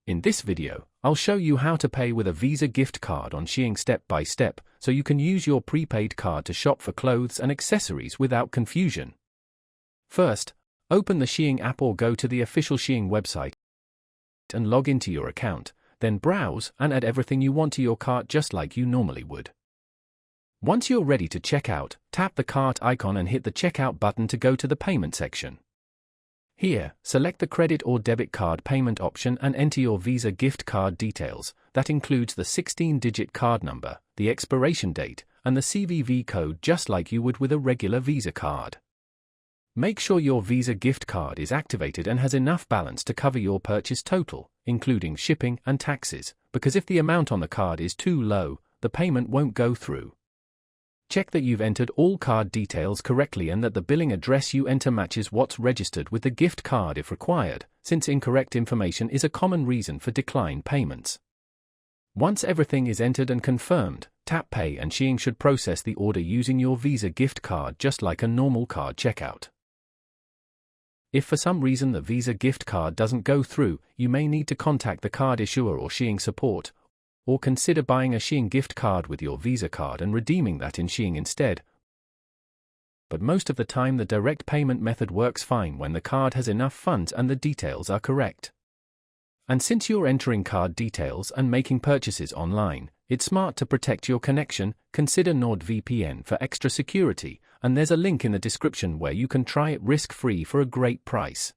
In this video, I'll show you how to pay with a Visa gift card on SHEIN step by step, so you can use your prepaid card to shop for clothes and accessories without confusion. First, open the SHEIN app or go to the official SHEIN website and log into your account, then browse and add everything you want to your cart just like you normally would. Once you're ready to check out, tap the cart icon and hit the checkout button to go to the payment section. Here, select the credit or debit card payment option and enter your Visa gift card details. That includes the 16-digit card number, the expiration date, and the CVV code just like you would with a regular Visa card. Make sure your Visa gift card is activated and has enough balance to cover your purchase total, including shipping and taxes, because if the amount on the card is too low, the payment won't go through. Check that you've entered all card details correctly and that the billing address you enter matches what's registered with the gift card if required, since incorrect information is a common reason for declined payments. Once everything is entered and confirmed, tap Pay and SHEIN should process the order using your Visa gift card just like a normal card checkout. If for some reason the Visa gift card doesn't go through, you may need to contact the card issuer or SHEIN support, or consider buying a SHEIN gift card with your Visa card and redeeming that in SHEIN instead. But most of the time the direct payment method works fine when the card has enough funds and the details are correct. And since you're entering card details and making purchases online, it's smart to protect your connection. Consider NordVPN for extra security, and there's a link in the description where you can try it risk-free for a great price.